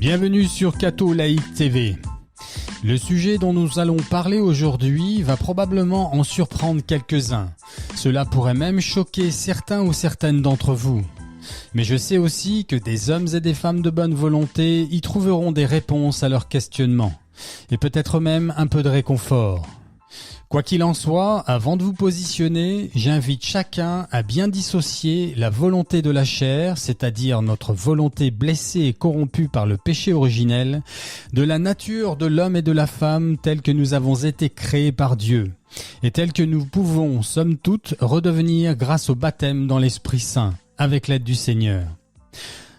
Bienvenue sur Catho Laïc TV. Le sujet dont nous allons parler aujourd'hui va probablement en surprendre quelques-uns. Cela pourrait même choquer certains ou certaines d'entre vous. Mais je sais aussi que des hommes et des femmes de bonne volonté y trouveront des réponses à leurs questionnements, et peut-être même un peu de réconfort. Quoi qu'il en soit, avant de vous positionner, j'invite chacun à bien dissocier la volonté de la chair, c'est-à-dire notre volonté blessée et corrompue par le péché originel, de la nature de l'homme et de la femme telle que nous avons été créés par Dieu, et telle que nous pouvons, somme toute, redevenir grâce au baptême dans l'Esprit Saint, avec l'aide du Seigneur.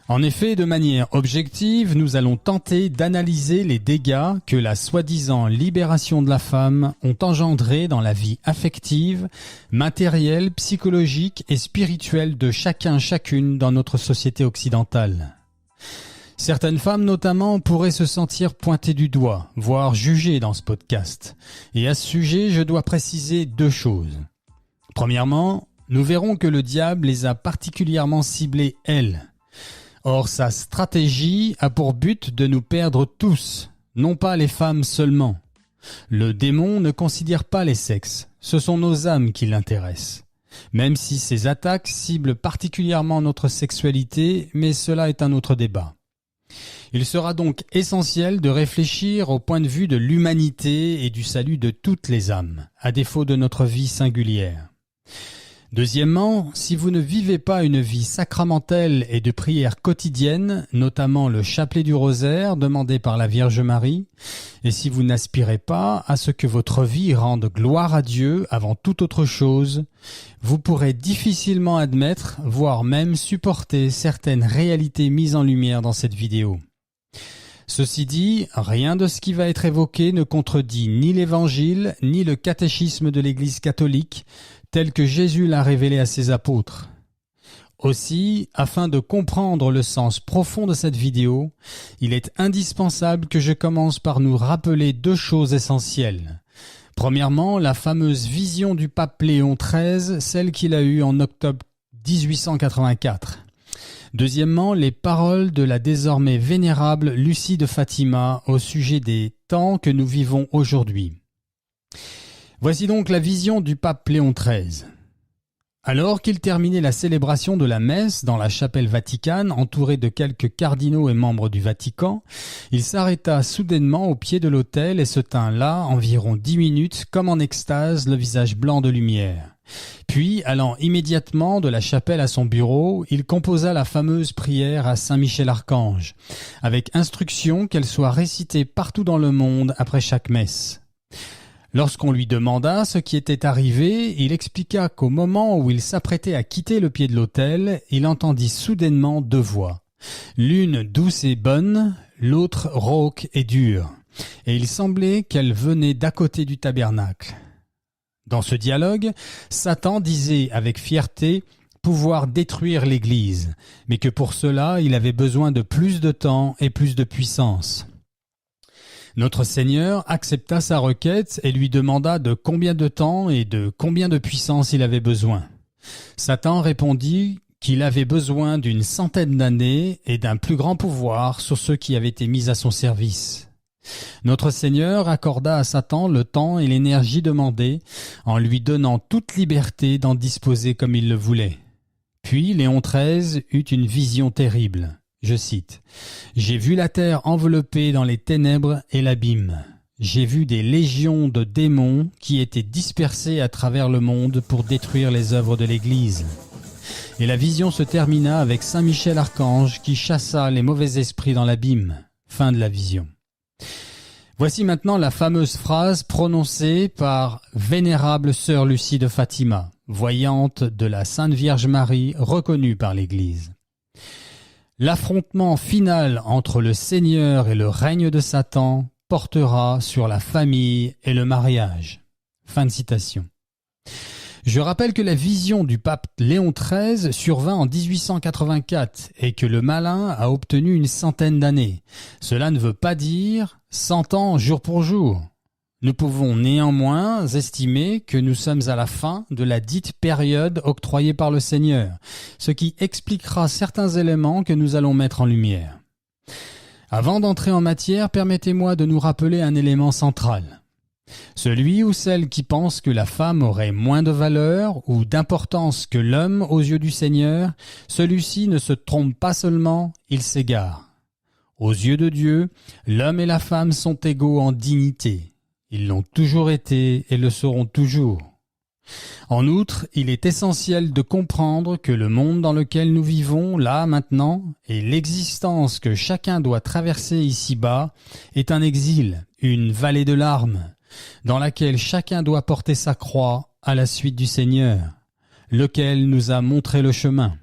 En effet, de manière objective, nous allons tenter d'analyser les dégâts que la soi-disant libération de la femme ont engendrés dans la vie affective, matérielle, psychologique et spirituelle de chacune dans notre société occidentale. Certaines femmes notamment pourraient se sentir pointées du doigt, voire jugées dans ce podcast. Et à ce sujet, je dois préciser deux choses. Premièrement, nous verrons que le diable les a particulièrement ciblées, elles. Or, sa stratégie a pour but de nous perdre tous, non pas les femmes seulement. Le démon ne considère pas les sexes, ce sont nos âmes qui l'intéressent. Même si ces attaques ciblent particulièrement notre sexualité, mais cela est un autre débat. Il sera donc essentiel de réfléchir au point de vue de l'humanité et du salut de toutes les âmes, à défaut de notre vie singulière. Deuxièmement, si vous ne vivez pas une vie sacramentelle et de prière quotidienne, notamment le chapelet du rosaire demandé par la Vierge Marie, et si vous n'aspirez pas à ce que votre vie rende gloire à Dieu avant toute autre chose, vous pourrez difficilement admettre, voire même supporter certaines réalités mises en lumière dans cette vidéo. Ceci dit, rien de ce qui va être évoqué ne contredit ni l'Évangile, ni le catéchisme de l'Église catholique, tel que Jésus l'a révélé à ses apôtres. Aussi, afin de comprendre le sens profond de cette vidéo, il est indispensable que je commence par nous rappeler deux choses essentielles. Premièrement, la fameuse vision du pape Léon XIII, celle qu'il a eue en octobre 1884. Deuxièmement, les paroles de la désormais vénérable Lucie de Fatima au sujet des temps que nous vivons aujourd'hui. Voici donc la vision du pape Léon XIII. Alors qu'il terminait la célébration de la messe dans la chapelle Vaticane, entouré de quelques cardinaux et membres du Vatican, il s'arrêta soudainement au pied de l'autel et se tint là environ 10 minutes comme en extase, le visage blanc de lumière. Puis, allant immédiatement de la chapelle à son bureau, il composa la fameuse prière à Saint Michel Archange, avec instruction qu'elle soit récitée partout dans le monde après chaque messe. Lorsqu'on lui demanda ce qui était arrivé, il expliqua qu'au moment où il s'apprêtait à quitter le pied de l'autel, il entendit soudainement deux voix. L'une douce et bonne, l'autre rauque et dure, et il semblait qu'elle venait d'à côté du tabernacle. Dans ce dialogue, Satan disait avec fierté pouvoir détruire l'Église, mais que pour cela il avait besoin de plus de temps et plus de puissance. Notre Seigneur accepta sa requête et lui demanda de combien de temps et de combien de puissance il avait besoin. Satan répondit qu'il avait besoin d'une 100 d'années et d'un plus grand pouvoir sur ceux qui avaient été mis à son service. Notre Seigneur accorda à Satan le temps et l'énergie demandés en lui donnant toute liberté d'en disposer comme il le voulait. Puis Léon XIII eut une vision terrible. Je cite, « J'ai vu la terre enveloppée dans les ténèbres et l'abîme. J'ai vu des légions de démons qui étaient dispersés à travers le monde pour détruire les œuvres de l'Église. » Et la vision se termina avec Saint Michel Archange qui chassa les mauvais esprits dans l'abîme. Fin de la vision. Voici maintenant la fameuse phrase prononcée par Vénérable Sœur Lucie de Fatima, voyante de la Sainte Vierge Marie reconnue par l'Église. L'affrontement final entre le Seigneur et le règne de Satan portera sur la famille et le mariage. Fin de citation. Je rappelle que la vision du pape Léon XIII survint en 1884 et que le malin a obtenu une 100 d'années. Cela ne veut pas dire 100 ans jour pour jour. Nous pouvons néanmoins estimer que nous sommes à la fin de la dite période octroyée par le Seigneur, ce qui expliquera certains éléments que nous allons mettre en lumière. Avant d'entrer en matière, permettez-moi de nous rappeler un élément central. Celui ou celle qui pense que la femme aurait moins de valeur ou d'importance que l'homme aux yeux du Seigneur, celui-ci ne se trompe pas seulement, il s'égare. Aux yeux de Dieu, l'homme et la femme sont égaux en dignité. Ils l'ont toujours été et le seront toujours. En outre, il est essentiel de comprendre que le monde dans lequel nous vivons, là, maintenant, et l'existence que chacun doit traverser ici-bas, est un exil, une vallée de larmes, dans laquelle chacun doit porter sa croix à la suite du Seigneur, lequel nous a montré le chemin.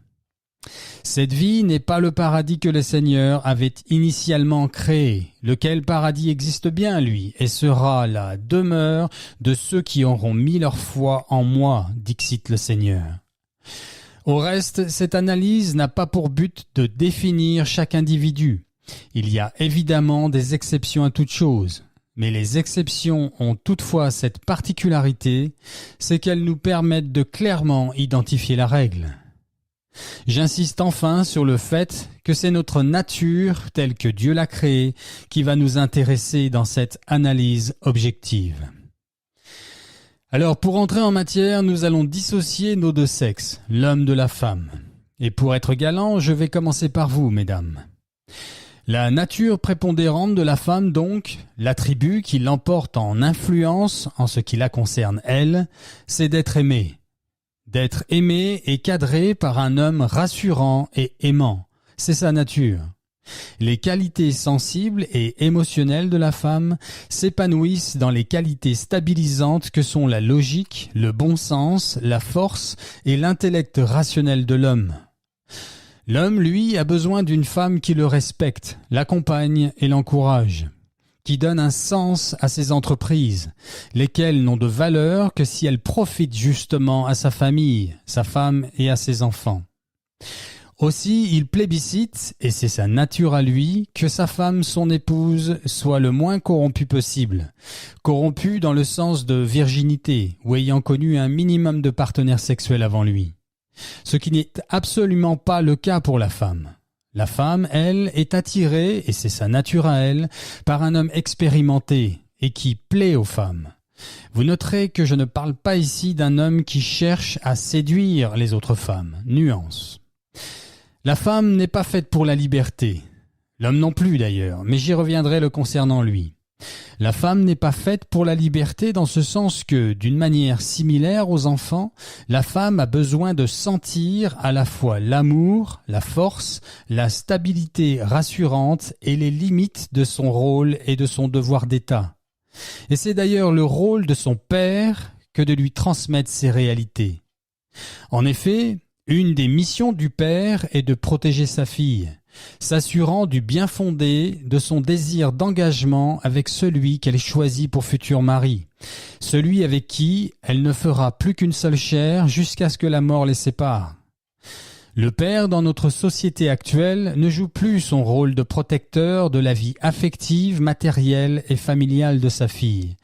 Cette vie n'est pas le paradis que le Seigneur avait initialement créé, lequel paradis existe bien, lui, et sera la demeure de ceux qui auront mis leur foi en moi, dixit le Seigneur. Au reste, cette analyse n'a pas pour but de définir chaque individu. Il y a évidemment des exceptions à toute chose, mais les exceptions ont toutefois cette particularité, c'est qu'elles nous permettent de clairement identifier la règle. J'insiste enfin sur le fait que c'est notre nature, telle que Dieu l'a créée, qui va nous intéresser dans cette analyse objective. Alors, pour entrer en matière, nous allons dissocier nos deux sexes, l'homme de la femme. Et pour être galant, je vais commencer par vous, mesdames. La nature prépondérante de la femme, donc, l'attribut qui l'emporte en influence en ce qui la concerne elle, c'est d'être aimée. D'être aimé et cadré par un homme rassurant et aimant, c'est sa nature. Les qualités sensibles et émotionnelles de la femme s'épanouissent dans les qualités stabilisantes que sont la logique, le bon sens, la force et l'intellect rationnel de l'homme. L'homme, lui, a besoin d'une femme qui le respecte, l'accompagne et l'encourage, qui donne un sens à ses entreprises, lesquelles n'ont de valeur que si elles profitent justement à sa famille, sa femme et à ses enfants. Aussi, il plébiscite, et c'est sa nature à lui, que sa femme, son épouse, soit le moins corrompue possible. Corrompue dans le sens de virginité, ou ayant connu un minimum de partenaires sexuels avant lui. Ce qui n'est absolument pas le cas pour la femme. La femme, elle, est attirée, et c'est sa nature à elle, par un homme expérimenté et qui plaît aux femmes. Vous noterez que je ne parle pas ici d'un homme qui cherche à séduire les autres femmes. Nuance. La femme n'est pas faite pour la liberté. L'homme non plus d'ailleurs, mais j'y reviendrai le concernant lui. La femme n'est pas faite pour la liberté dans ce sens que, d'une manière similaire aux enfants, la femme a besoin de sentir à la fois l'amour, la force, la stabilité rassurante et les limites de son rôle et de son devoir d'État. Et c'est d'ailleurs le rôle de son père que de lui transmettre ces réalités. En effet, une des missions du père est de protéger sa fille, s'assurant du bien fondé de son désir d'engagement avec celui qu'elle choisit pour futur mari, celui avec qui elle ne fera plus qu'une seule chair jusqu'à ce que la mort les sépare. Le père, dans notre société actuelle, ne joue plus son rôle de protecteur de la vie affective, matérielle et familiale de sa fille.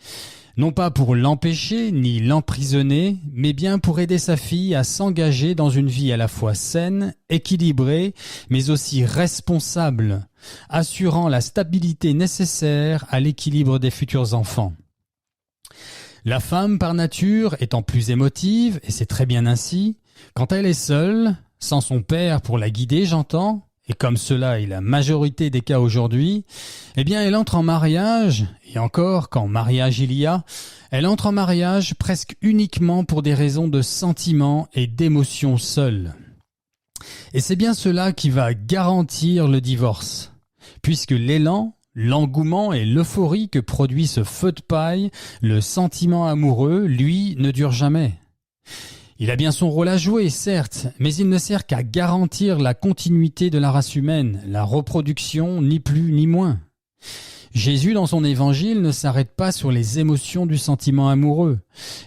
Non pas pour l'empêcher ni l'emprisonner, mais bien pour aider sa fille à s'engager dans une vie à la fois saine, équilibrée, mais aussi responsable, assurant la stabilité nécessaire à l'équilibre des futurs enfants. La femme, par nature, étant plus émotive, et c'est très bien ainsi, quand elle est seule, sans son père pour la guider, j'entends, et comme cela est la majorité des cas aujourd'hui, eh bien elle entre en mariage, et encore quand mariage il y a, elle entre en mariage presque uniquement pour des raisons de sentiments et d'émotions seules. Et c'est bien cela qui va garantir le divorce, puisque l'élan, l'engouement et l'euphorie que produit ce feu de paille, le sentiment amoureux, lui, ne dure jamais. Il a bien son rôle à jouer, certes, mais il ne sert qu'à garantir la continuité de la race humaine, la reproduction, ni plus ni moins. Jésus, dans son évangile, ne s'arrête pas sur les émotions du sentiment amoureux.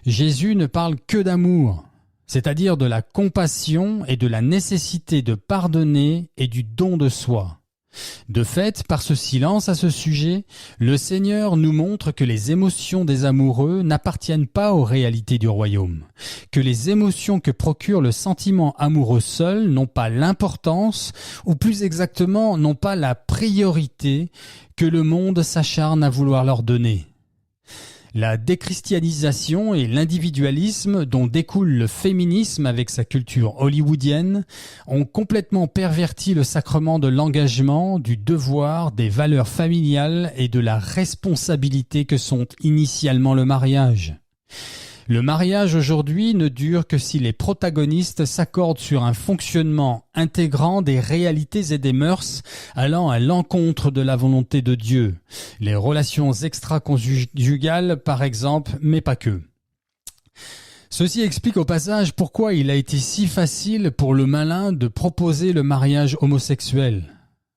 Jésus ne parle que d'amour, c'est-à-dire de la compassion et de la nécessité de pardonner et du don de soi. De fait, par ce silence à ce sujet, le Seigneur nous montre que les émotions des amoureux n'appartiennent pas aux réalités du royaume, que les émotions que procure le sentiment amoureux seul n'ont pas l'importance, ou plus exactement n'ont pas la priorité que le monde s'acharne à vouloir leur donner. La déchristianisation et l'individualisme dont découle le féminisme avec sa culture hollywoodienne ont complètement perverti le sacrement de l'engagement, du devoir, des valeurs familiales et de la responsabilité que sont initialement le mariage. Le mariage aujourd'hui ne dure que si les protagonistes s'accordent sur un fonctionnement intégrant des réalités et des mœurs allant à l'encontre de la volonté de Dieu. Les relations extra-conjugales par exemple, mais pas que. Ceci explique au passage pourquoi il a été si facile pour le malin de proposer le mariage homosexuel.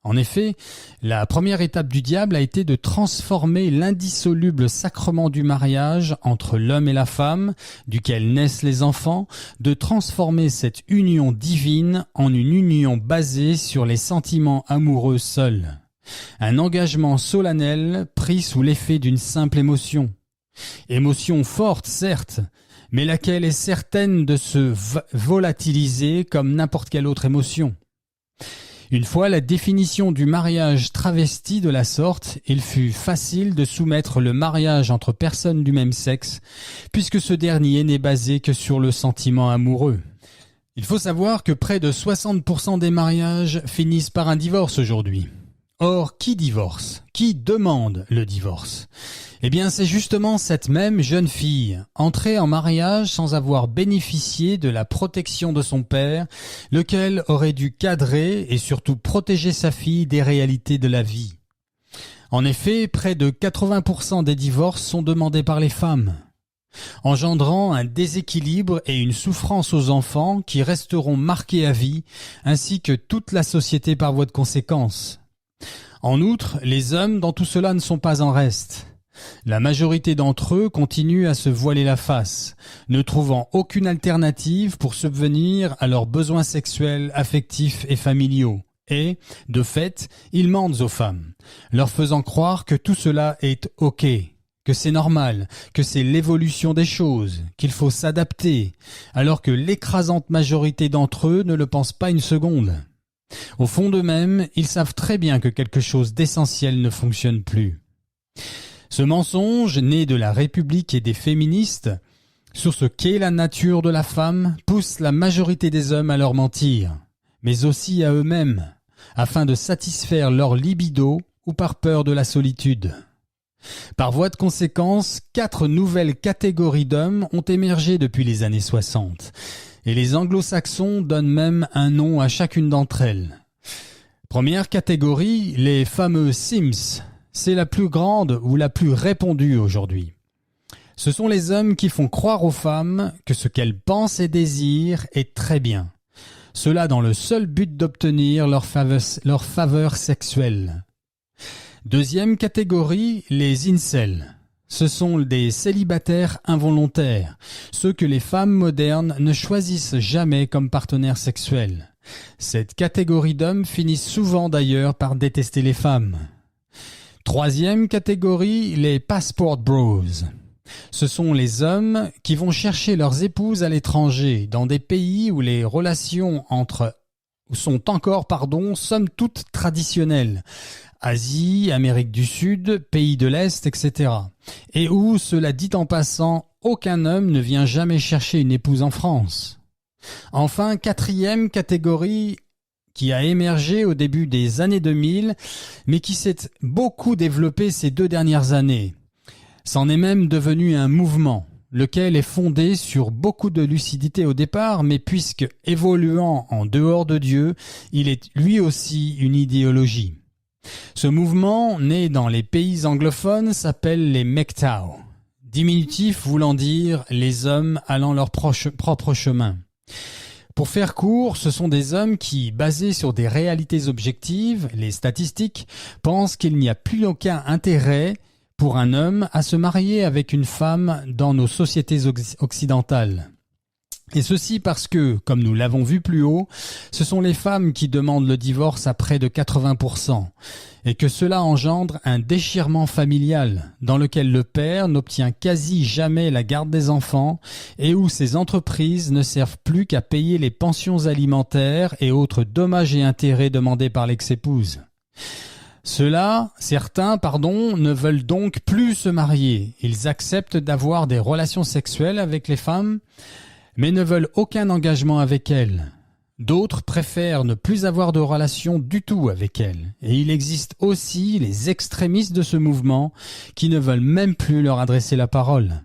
En effet, la première étape du diable a été de transformer l'indissoluble sacrement du mariage entre l'homme et la femme, duquel naissent les enfants, de transformer cette union divine en une union basée sur les sentiments amoureux seuls. Un engagement solennel pris sous l'effet d'une simple émotion. Émotion forte, certes, mais laquelle est certaine de se volatiliser comme n'importe quelle autre émotion. Une fois la définition du mariage travestie de la sorte, il fut facile de soumettre le mariage entre personnes du même sexe, puisque ce dernier n'est basé que sur le sentiment amoureux. Il faut savoir que près de 60% des mariages finissent par un divorce aujourd'hui. Or, qui divorce? Qui demande le divorce? Eh bien, c'est justement cette même jeune fille, entrée en mariage sans avoir bénéficié de la protection de son père, lequel aurait dû cadrer et surtout protéger sa fille des réalités de la vie. En effet, près de 80% des divorces sont demandés par les femmes, engendrant un déséquilibre et une souffrance aux enfants qui resteront marqués à vie, ainsi que toute la société par voie de conséquence. En outre, les hommes dans tout cela ne sont pas en reste. La majorité d'entre eux continuent à se voiler la face, ne trouvant aucune alternative pour subvenir à leurs besoins sexuels, affectifs et familiaux. Et, de fait, ils mentent aux femmes, leur faisant croire que tout cela est OK, que c'est normal, que c'est l'évolution des choses, qu'il faut s'adapter, alors que l'écrasante majorité d'entre eux ne le pensent pas une seconde. Au fond d'eux-mêmes, ils savent très bien que quelque chose d'essentiel ne fonctionne plus. Ce mensonge, né de la République et des féministes, sur ce qu'est la nature de la femme, pousse la majorité des hommes à leur mentir, mais aussi à eux-mêmes, afin de satisfaire leur libido ou par peur de la solitude. Par voie de conséquence, 4 nouvelles catégories d'hommes ont émergé depuis les années 60, et les anglo-saxons donnent même un nom à chacune d'entre elles. Première catégorie, les fameux Sims. C'est la plus grande ou la plus répandue aujourd'hui. Ce sont les hommes qui font croire aux femmes que ce qu'elles pensent et désirent est très bien. Cela dans le seul but d'obtenir leur faveur sexuelle. Deuxième catégorie, les incels. Ce sont des célibataires involontaires, ceux que les femmes modernes ne choisissent jamais comme partenaires sexuels. Cette catégorie d'hommes finissent souvent d'ailleurs par détester les femmes. Troisième catégorie, les passport bros. Ce sont les hommes qui vont chercher leurs épouses à l'étranger, dans des pays où les relations sont encore, somme toute traditionnelles. Asie, Amérique du Sud, pays de l'Est, etc. Et où, cela dit en passant, aucun homme ne vient jamais chercher une épouse en France. Enfin, quatrième catégorie qui a émergé au début des années 2000, mais qui s'est beaucoup développé ces 2 dernières années. C'en est même devenu un mouvement, lequel est fondé sur beaucoup de lucidité au départ, mais puisque évoluant en dehors de Dieu, il est lui aussi une idéologie. Ce mouvement, né dans les pays anglophones, s'appelle les MGTOW, diminutif voulant dire les hommes allant leur propre chemin. Pour faire court, ce sont des hommes qui, basés sur des réalités objectives, les statistiques, pensent qu'il n'y a plus aucun intérêt pour un homme à se marier avec une femme dans nos sociétés occidentales. Et ceci parce que, comme nous l'avons vu plus haut, ce sont les femmes qui demandent le divorce à près de 80%, et que cela engendre un déchirement familial, dans lequel le père n'obtient quasi jamais la garde des enfants, et où ces entreprises ne servent plus qu'à payer les pensions alimentaires et autres dommages et intérêts demandés par l'ex-épouse. Certains, ne veulent donc plus se marier. Ils acceptent d'avoir des relations sexuelles avec les femmes, mais ne veulent aucun engagement avec elles. D'autres préfèrent ne plus avoir de relation du tout avec elles. Et il existe aussi les extrémistes de ce mouvement qui ne veulent même plus leur adresser la parole.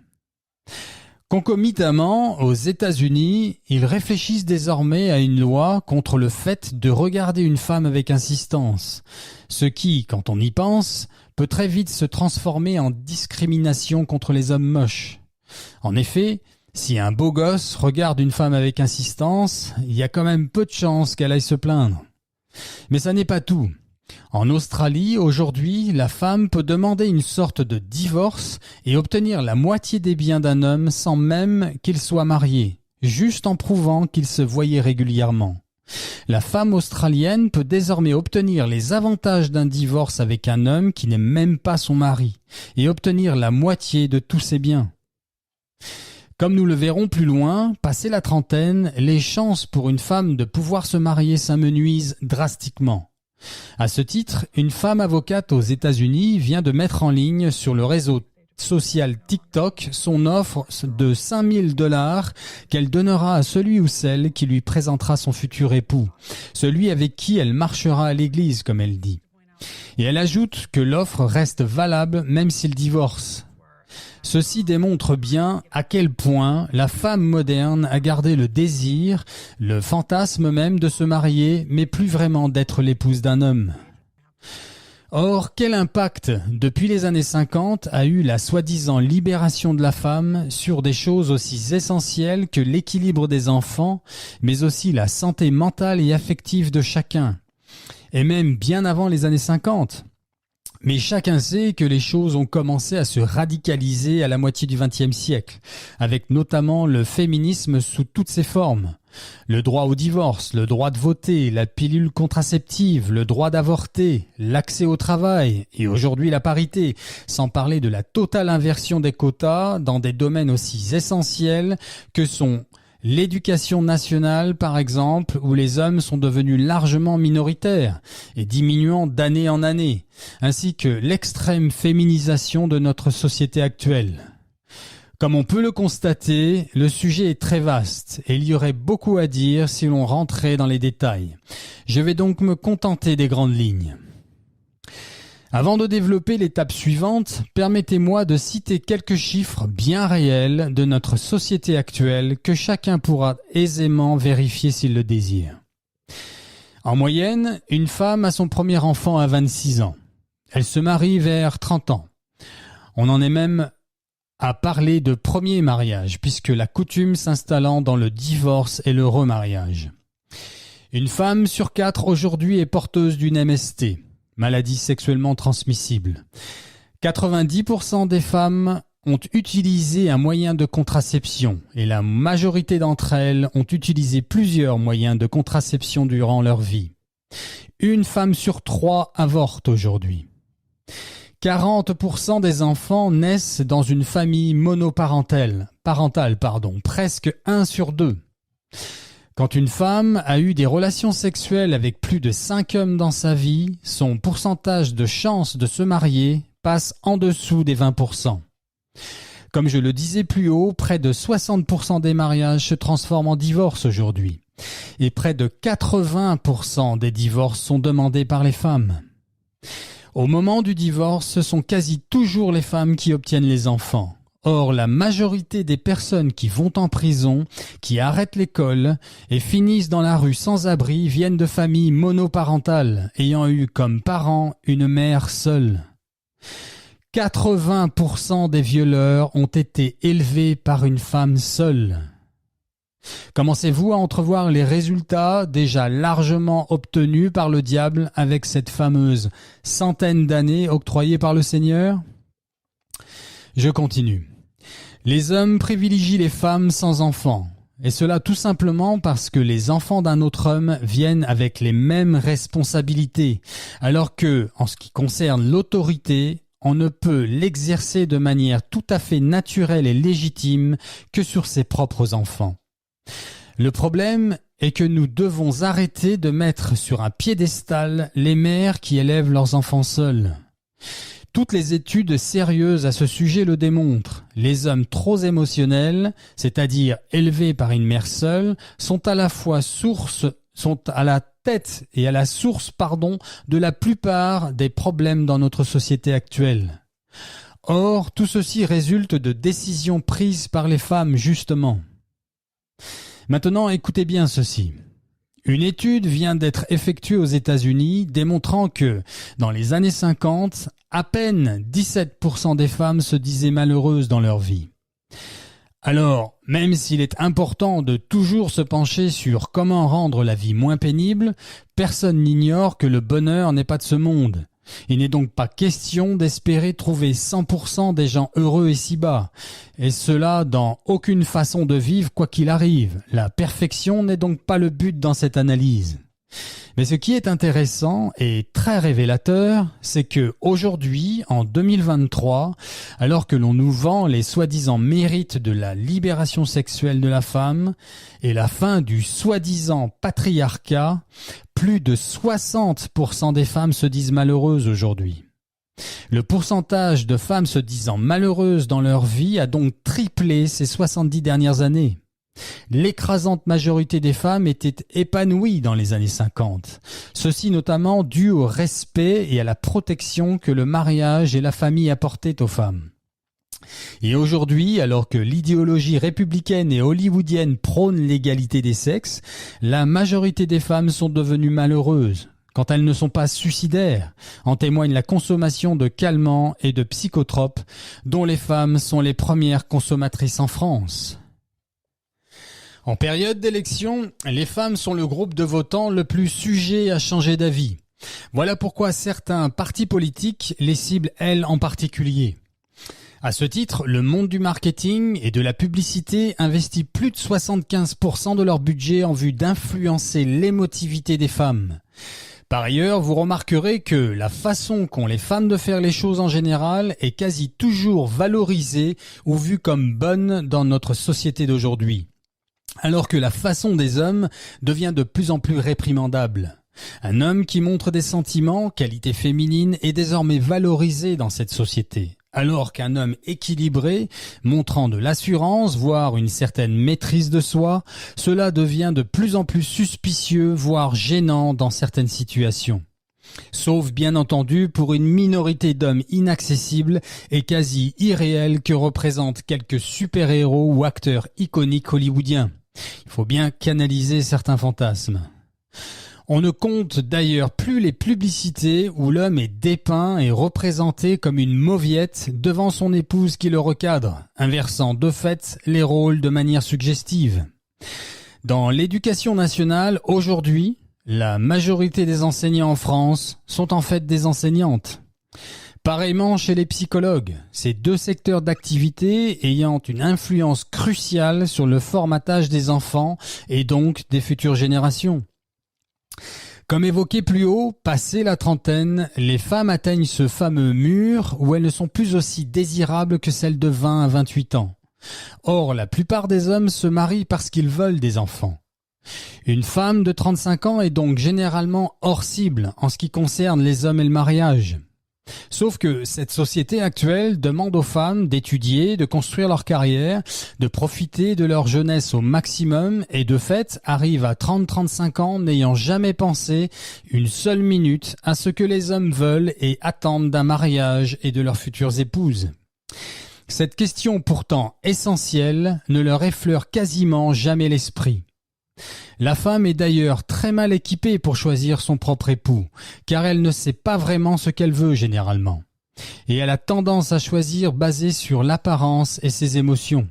Concomitamment, aux États-Unis, ils réfléchissent désormais à une loi contre le fait de regarder une femme avec insistance, ce qui, quand on y pense, peut très vite se transformer en discrimination contre les hommes moches. En effet, si un beau gosse regarde une femme avec insistance, il y a quand même peu de chances qu'elle aille se plaindre. Mais ça n'est pas tout. En Australie, aujourd'hui, la femme peut demander une sorte de divorce et obtenir la moitié des biens d'un homme sans même qu'il soit marié, juste en prouvant qu'il se voyait régulièrement. La femme australienne peut désormais obtenir les avantages d'un divorce avec un homme qui n'est même pas son mari et obtenir la moitié de tous ses biens. Comme nous le verrons plus loin, passé la trentaine, les chances pour une femme de pouvoir se marier s'amenuisent drastiquement. À ce titre, une femme avocate aux États-Unis vient de mettre en ligne sur le réseau social TikTok son offre de $5 000 qu'elle donnera à celui ou celle qui lui présentera son futur époux, celui avec qui elle marchera à l'église, comme elle dit. Et elle ajoute que l'offre reste valable même s'il divorce. Ceci démontre bien à quel point la femme moderne a gardé le désir, le fantasme même de se marier, mais plus vraiment d'être l'épouse d'un homme. Or, quel impact, depuis les années 50, a eu la soi-disant libération de la femme sur des choses aussi essentielles que l'équilibre des enfants, mais aussi la santé mentale et affective de chacun, et même bien avant les années 50. Mais chacun sait que les choses ont commencé à se radicaliser à la moitié du XXe siècle, avec notamment le féminisme sous toutes ses formes. Le droit au divorce, le droit de voter, la pilule contraceptive, le droit d'avorter, l'accès au travail et aujourd'hui la parité, sans parler de la totale inversion des quotas dans des domaines aussi essentiels que sont l'éducation nationale, par exemple, où les hommes sont devenus largement minoritaires et diminuant d'année en année, ainsi que l'extrême féminisation de notre société actuelle. Comme on peut le constater, le sujet est très vaste et il y aurait beaucoup à dire si l'on rentrait dans les détails. Je vais donc me contenter des grandes lignes. Avant de développer l'étape suivante, permettez-moi de citer quelques chiffres bien réels de notre société actuelle que chacun pourra aisément vérifier s'il le désire. En moyenne, une femme a son premier enfant à 26 ans. Elle se marie vers 30 ans. On en est même à parler de premier mariage, puisque la coutume s'installant dans le divorce et le remariage. Une femme sur 4 aujourd'hui est porteuse d'une MST. Maladie sexuellement transmissible. 90% des femmes ont utilisé un moyen de contraception et la majorité d'entre elles ont utilisé plusieurs moyens de contraception durant leur vie. Une femme sur 3 avorte aujourd'hui. 40% des enfants naissent dans une famille monoparentale, presque 1 sur 2. Quand une femme a eu des relations sexuelles avec plus de 5 hommes dans sa vie, son pourcentage de chance de se marier passe en dessous des 20%. Comme je le disais plus haut, près de 60% des mariages se transforment en divorce aujourd'hui. Et près de 80% des divorces sont demandés par les femmes. Au moment du divorce, ce sont quasi toujours les femmes qui obtiennent les enfants. Or, la majorité des personnes qui vont en prison, qui arrêtent l'école et finissent dans la rue sans abri viennent de familles monoparentales, ayant eu comme parent une mère seule. 80% des violeurs ont été élevés par une femme seule. Commencez-vous à entrevoir les résultats déjà largement obtenus par le diable avec cette fameuse centaine d'années octroyée par le Seigneur ? Je continue. Les hommes privilégient les femmes sans enfants. Et cela tout simplement parce que les enfants d'un autre homme viennent avec les mêmes responsabilités, alors que, en ce qui concerne l'autorité, on ne peut l'exercer de manière tout à fait naturelle et légitime que sur ses propres enfants. Le problème est que nous devons arrêter de mettre sur un piédestal les mères qui élèvent leurs enfants seuls. Toutes les études sérieuses à ce sujet le démontrent. Les hommes trop émotionnels, c'est-à-dire élevés par une mère seule, sont à la tête et à la source de la plupart des problèmes dans notre société actuelle. Or, tout ceci résulte de décisions prises par les femmes, justement. Maintenant, écoutez bien ceci. Une étude vient d'être effectuée aux États-Unis démontrant que, dans les années 50, à peine 17% des femmes se disaient malheureuses dans leur vie. Alors, même s'il est important de toujours se pencher sur comment rendre la vie moins pénible, personne n'ignore que le bonheur n'est pas de ce monde. Il n'est donc pas question d'espérer trouver 100% des gens heureux ici-bas, et cela dans aucune façon de vivre quoi qu'il arrive. La perfection n'est donc pas le but dans cette analyse. Mais ce qui est intéressant et très révélateur, c'est que aujourd'hui, en 2023, alors que l'on nous vend les soi-disant mérites de la libération sexuelle de la femme et la fin du soi-disant patriarcat, plus de 60% des femmes se disent malheureuses aujourd'hui. Le pourcentage de femmes se disant malheureuses dans leur vie a donc triplé ces 70 dernières années. L'écrasante majorité des femmes étaient épanouies dans les années 50. Ceci notamment dû au respect et à la protection que le mariage et la famille apportaient aux femmes. Et aujourd'hui, alors que l'idéologie républicaine et hollywoodienne prône l'égalité des sexes, la majorité des femmes sont devenues malheureuses. Quand elles ne sont pas suicidaires, en témoigne la consommation de calmants et de psychotropes, dont les femmes sont les premières consommatrices en France. En période d'élection, les femmes sont le groupe de votants le plus sujet à changer d'avis. Voilà pourquoi certains partis politiques les ciblent elles en particulier. À ce titre, le monde du marketing et de la publicité investit plus de 75% de leur budget en vue d'influencer l'émotivité des femmes. Par ailleurs, vous remarquerez que la façon qu'ont les femmes de faire les choses en général est quasi toujours valorisée ou vue comme bonne dans notre société d'aujourd'hui. Alors que la façon des hommes devient de plus en plus réprimandable. Un homme qui montre des sentiments, qualité féminine, est désormais valorisé dans cette société. Alors qu'un homme équilibré, montrant de l'assurance, voire une certaine maîtrise de soi, cela devient de plus en plus suspicieux, voire gênant dans certaines situations. Sauf bien entendu pour une minorité d'hommes inaccessibles et quasi irréels que représentent quelques super-héros ou acteurs iconiques hollywoodiens. Il faut bien canaliser certains fantasmes. On ne compte d'ailleurs plus les publicités où l'homme est dépeint et représenté comme une mauviette devant son épouse qui le recadre, inversant de fait les rôles de manière suggestive. Dans l'éducation nationale, aujourd'hui, la majorité des enseignants en France sont en fait des enseignantes. Pareillement chez les psychologues, ces deux secteurs d'activité ayant une influence cruciale sur le formatage des enfants et donc des futures générations. Comme évoqué plus haut, passé la trentaine, les femmes atteignent ce fameux mur où elles ne sont plus aussi désirables que celles de 20 à 28 ans. Or, la plupart des hommes se marient parce qu'ils veulent des enfants. Une femme de 35 ans est donc généralement hors cible en ce qui concerne les hommes et le mariage. Sauf que cette société actuelle demande aux femmes d'étudier, de construire leur carrière, de profiter de leur jeunesse au maximum et de fait arrivent à 30-35 ans n'ayant jamais pensé une seule minute à ce que les hommes veulent et attendent d'un mariage et de leurs futures épouses. Cette question pourtant essentielle ne leur effleure quasiment jamais l'esprit. La femme est d'ailleurs très mal équipée pour choisir son propre époux, car elle ne sait pas vraiment ce qu'elle veut généralement. Et elle a tendance à choisir basé sur l'apparence et ses émotions.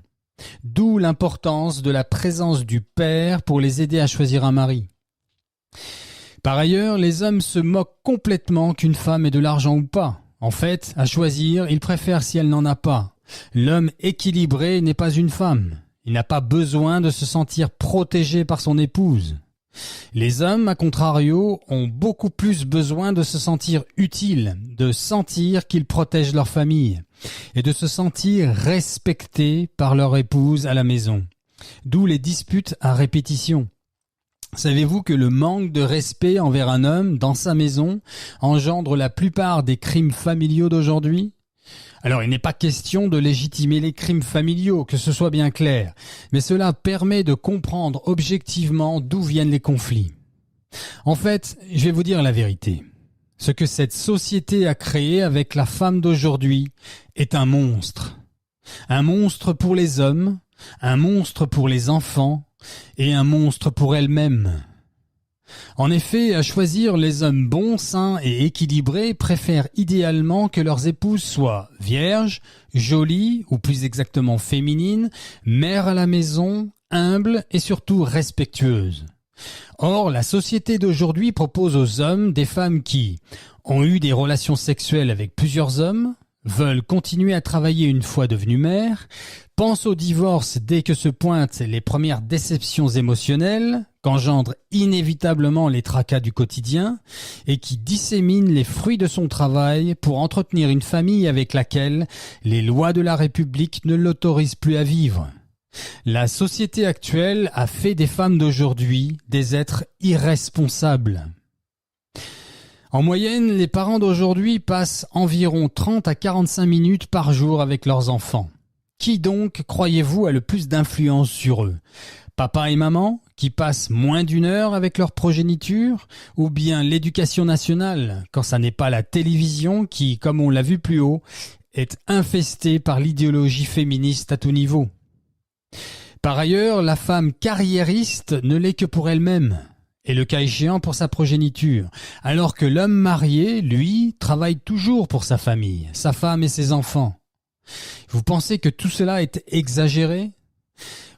D'où l'importance de la présence du père pour les aider à choisir un mari. Par ailleurs, les hommes se moquent complètement qu'une femme ait de l'argent ou pas. En fait, à choisir, ils préfèrent si elle n'en a pas. L'homme équilibré n'est pas une femme. Il n'a pas besoin de se sentir protégé par son épouse. Les hommes, à contrario, ont beaucoup plus besoin de se sentir utiles, de sentir qu'ils protègent leur famille et de se sentir respectés par leur épouse à la maison. D'où les disputes à répétition. Savez-vous que le manque de respect envers un homme dans sa maison engendre la plupart des crimes familiaux d'aujourd'hui ? Alors, il n'est pas question de légitimer les crimes familiaux, que ce soit bien clair, mais cela permet de comprendre objectivement d'où viennent les conflits. En fait, je vais vous dire la vérité. Ce que cette société a créé avec la femme d'aujourd'hui est un monstre. Un monstre pour les hommes, un monstre pour les enfants et un monstre pour elle-même. En effet, à choisir, les hommes bons, sains et équilibrés préfèrent idéalement que leurs épouses soient vierges, jolies ou plus exactement féminines, mères à la maison, humbles et surtout respectueuses. Or, la société d'aujourd'hui propose aux hommes des femmes qui ont eu des relations sexuelles avec plusieurs hommes, veulent continuer à travailler une fois devenues mères, pensent au divorce dès que se pointent les premières déceptions émotionnelles, qu'engendrent inévitablement les tracas du quotidien, et qui disséminent les fruits de son travail pour entretenir une famille avec laquelle les lois de la République ne l'autorisent plus à vivre. La société actuelle a fait des femmes d'aujourd'hui des êtres irresponsables. En moyenne, les parents d'aujourd'hui passent environ 30 à 45 minutes par jour avec leurs enfants. Qui donc, croyez-vous, a le plus d'influence sur eux ? Papa et maman, qui passent moins d'1 heure avec leur progéniture, ou bien l'éducation nationale, quand ça n'est pas la télévision qui, comme on l'a vu plus haut, est infestée par l'idéologie féministe à tout niveau. Par ailleurs, la femme carriériste ne l'est que pour elle-même, et le cas échéant pour sa progéniture, alors que l'homme marié, lui, travaille toujours pour sa famille, sa femme et ses enfants. Vous pensez que tout cela est exagéré ?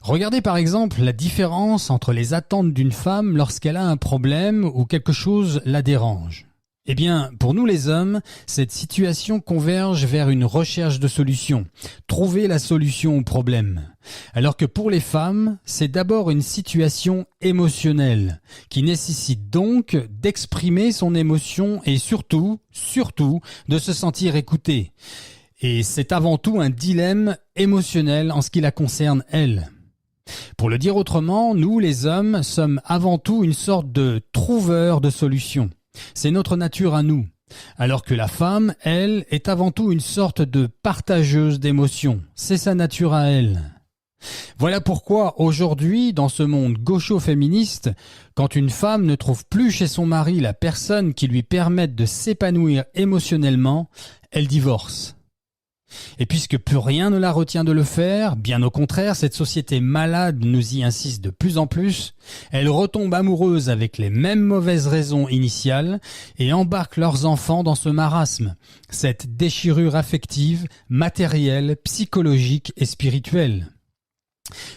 Regardez par exemple la différence entre les attentes d'une femme lorsqu'elle a un problème ou quelque chose la dérange. Eh bien, pour nous les hommes, cette situation converge vers une recherche de solution, trouver la solution au problème. Alors que pour les femmes, c'est d'abord une situation émotionnelle, qui nécessite donc d'exprimer son émotion et surtout, de se sentir écoutée. Et c'est avant tout un dilemme émotionnel en ce qui la concerne elle. Pour le dire autrement, nous les hommes sommes avant tout une sorte de trouveurs de solutions. C'est notre nature à nous. Alors que la femme, elle, est avant tout une sorte de partageuse d'émotions. C'est sa nature à elle. Voilà pourquoi aujourd'hui, dans ce monde gaucho-féministe, quand une femme ne trouve plus chez son mari la personne qui lui permette de s'épanouir émotionnellement, elle divorce. Et puisque plus rien ne la retient de le faire, bien au contraire, cette société malade nous y insiste de plus en plus, elle retombe amoureuse avec les mêmes mauvaises raisons initiales et embarque leurs enfants dans ce marasme, cette déchirure affective, matérielle, psychologique et spirituelle.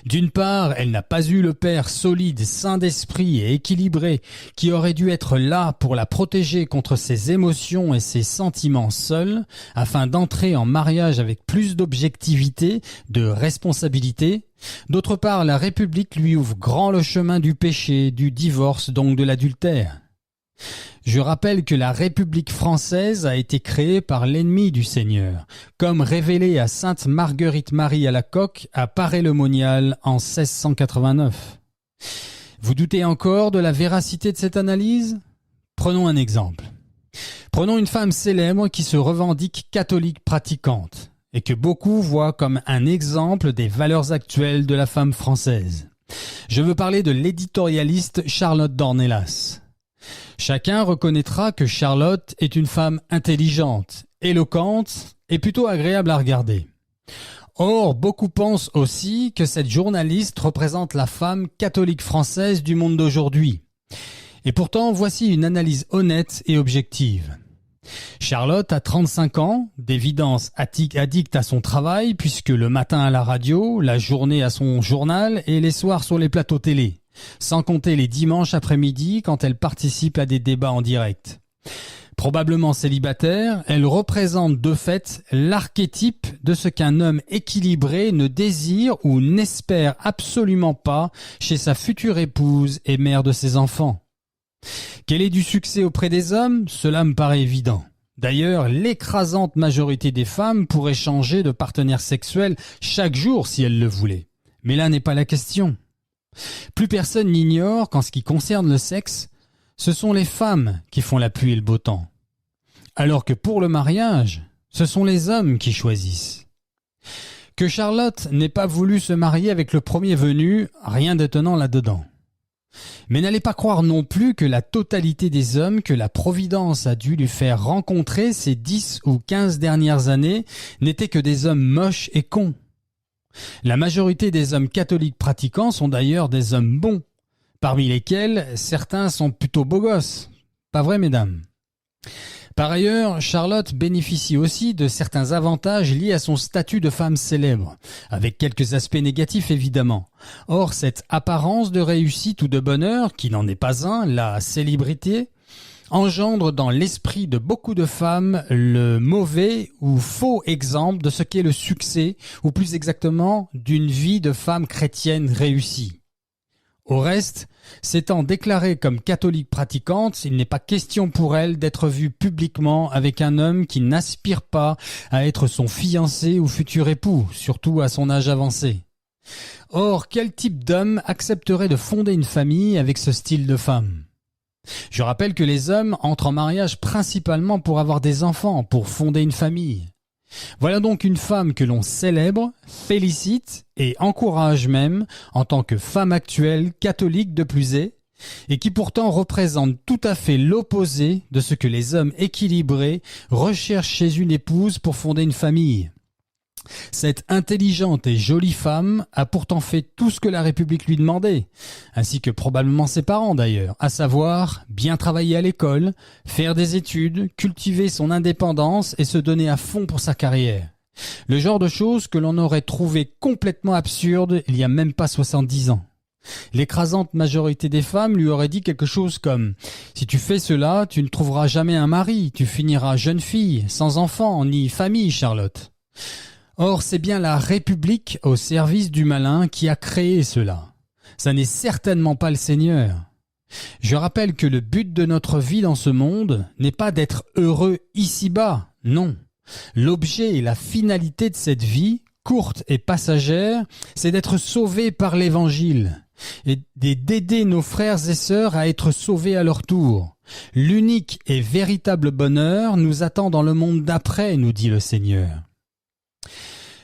D'une part, elle n'a pas eu le père solide, sain d'esprit et équilibré qui aurait dû être là pour la protéger contre ses émotions et ses sentiments seuls, afin d'entrer en mariage avec plus d'objectivité, de responsabilité. D'autre part, la République lui ouvre grand le chemin du péché, du divorce, donc de l'adultère. Je rappelle que la République française a été créée par l'ennemi du Seigneur, comme révélé à sainte Marguerite-Marie Alacoque à Paray-le-Monial en 1689. Vous doutez encore de la véracité de cette analyse ? Prenons un exemple. Prenons une femme célèbre qui se revendique catholique pratiquante et que beaucoup voient comme un exemple des valeurs actuelles de la femme française. Je veux parler de l'éditorialiste Charlotte Dornelas. Chacun reconnaîtra que Charlotte est une femme intelligente, éloquente et plutôt agréable à regarder. Or, beaucoup pensent aussi que cette journaliste représente la femme catholique française du monde d'aujourd'hui. Et pourtant, voici une analyse honnête et objective. Charlotte a 35 ans, d'évidence addicte à son travail puisque le matin à la radio, la journée à son journal et les soirs sur les plateaux télé. Sans compter les dimanches après-midi quand elle participe à des débats en direct. Probablement célibataire, elle représente de fait l'archétype de ce qu'un homme équilibré ne désire ou n'espère absolument pas chez sa future épouse et mère de ses enfants. Qu'elle ait du succès auprès des hommes, cela me paraît évident. D'ailleurs, l'écrasante majorité des femmes pourraient changer de partenaire sexuel chaque jour si elles le voulaient. Mais là n'est pas la question. Plus personne n'ignore qu'en ce qui concerne le sexe, ce sont les femmes qui font la pluie et le beau temps. Alors que pour le mariage, ce sont les hommes qui choisissent. Que Charlotte n'ait pas voulu se marier avec le premier venu, rien d'étonnant là-dedans. Mais n'allez pas croire non plus que la totalité des hommes que la Providence a dû lui faire rencontrer ces 10 ou 15 dernières années n'étaient que des hommes moches et cons. La majorité des hommes catholiques pratiquants sont d'ailleurs des hommes bons, parmi lesquels certains sont plutôt beaux gosses. Pas vrai, mesdames? Par ailleurs, Charlotte bénéficie aussi de certains avantages liés à son statut de femme célèbre, avec quelques aspects négatifs évidemment. Or, cette apparence de réussite ou de bonheur, qui n'en est pas un, la célébrité, engendre dans l'esprit de beaucoup de femmes le mauvais ou faux exemple de ce qu'est le succès, ou plus exactement d'une vie de femme chrétienne réussie. Au reste, s'étant déclarée comme catholique pratiquante, il n'est pas question pour elle d'être vue publiquement avec un homme qui n'aspire pas à être son fiancé ou futur époux, surtout à son âge avancé. Or, quel type d'homme accepterait de fonder une famille avec ce style de femme ? Je rappelle que les hommes entrent en mariage principalement pour avoir des enfants, pour fonder une famille. Voilà donc une femme que l'on célèbre, félicite et encourage même en tant que femme actuelle catholique de plus est, et qui pourtant représente tout à fait l'opposé de ce que les hommes équilibrés recherchent chez une épouse pour fonder une famille. Cette intelligente et jolie femme a pourtant fait tout ce que la République lui demandait, ainsi que probablement ses parents d'ailleurs, à savoir bien travailler à l'école, faire des études, cultiver son indépendance et se donner à fond pour sa carrière. Le genre de choses que l'on aurait trouvé complètement absurde il y a même pas 70 ans. L'écrasante majorité des femmes lui aurait dit quelque chose comme « Si tu fais cela, tu ne trouveras jamais un mari, tu finiras jeune fille, sans enfant ni famille, Charlotte. » Or, c'est bien la République au service du malin qui a créé cela. Ça n'est certainement pas le Seigneur. Je rappelle que le but de notre vie dans ce monde n'est pas d'être heureux ici-bas, non. L'objet et la finalité de cette vie, courte et passagère, c'est d'être sauvé par l'Évangile et d'aider nos frères et sœurs à être sauvés à leur tour. L'unique et véritable bonheur nous attend dans le monde d'après, nous dit le Seigneur.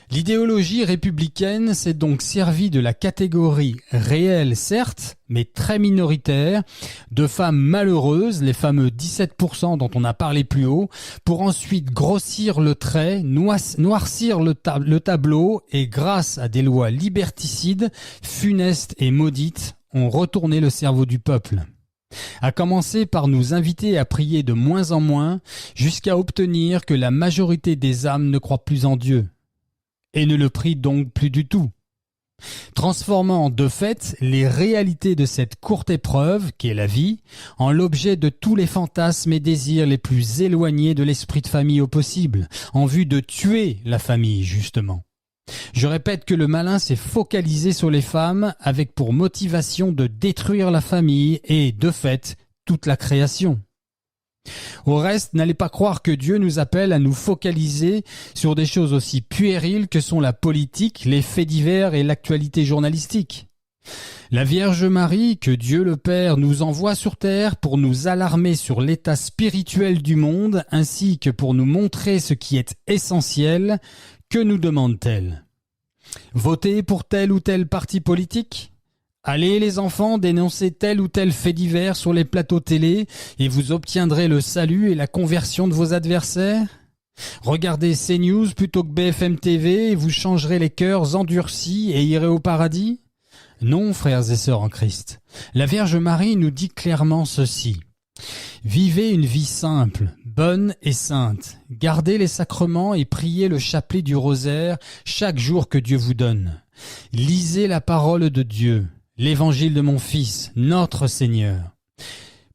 L'idéologie républicaine s'est donc servie de la catégorie réelle, certes, mais très minoritaire, de femmes malheureuses, les fameux 17% dont on a parlé plus haut, pour ensuite grossir le trait, noircir le tableau et grâce à des lois liberticides, funestes et maudites, ont retourné le cerveau du peuple. À commencer par nous inviter à prier de moins en moins, jusqu'à obtenir que la majorité des âmes ne croient plus en Dieu. Et ne le prie donc plus du tout, transformant de fait les réalités de cette courte épreuve, qu'est la vie, en l'objet de tous les fantasmes et désirs les plus éloignés de l'esprit de famille au possible, en vue de tuer la famille justement. Je répète que le malin s'est focalisé sur les femmes avec pour motivation de détruire la famille et, de fait, toute la création. Au reste, n'allez pas croire que Dieu nous appelle à nous focaliser sur des choses aussi puériles que sont la politique, les faits divers et l'actualité journalistique. La Vierge Marie, que Dieu le Père nous envoie sur terre pour nous alarmer sur l'état spirituel du monde ainsi que pour nous montrer ce qui est essentiel, que nous demande-t-elle ? Voter pour tel ou tel parti politique ? Allez les enfants dénoncer tel ou tel fait divers sur les plateaux télé et vous obtiendrez le salut et la conversion de vos adversaires. Regardez CNews plutôt que BFM TV et vous changerez les cœurs endurcis et irez au paradis. Non, frères et sœurs en Christ. La Vierge Marie nous dit clairement ceci. Vivez une vie simple, bonne et sainte. Gardez les sacrements et priez le chapelet du rosaire chaque jour que Dieu vous donne. Lisez la parole de Dieu. L'évangile de mon Fils, notre Seigneur.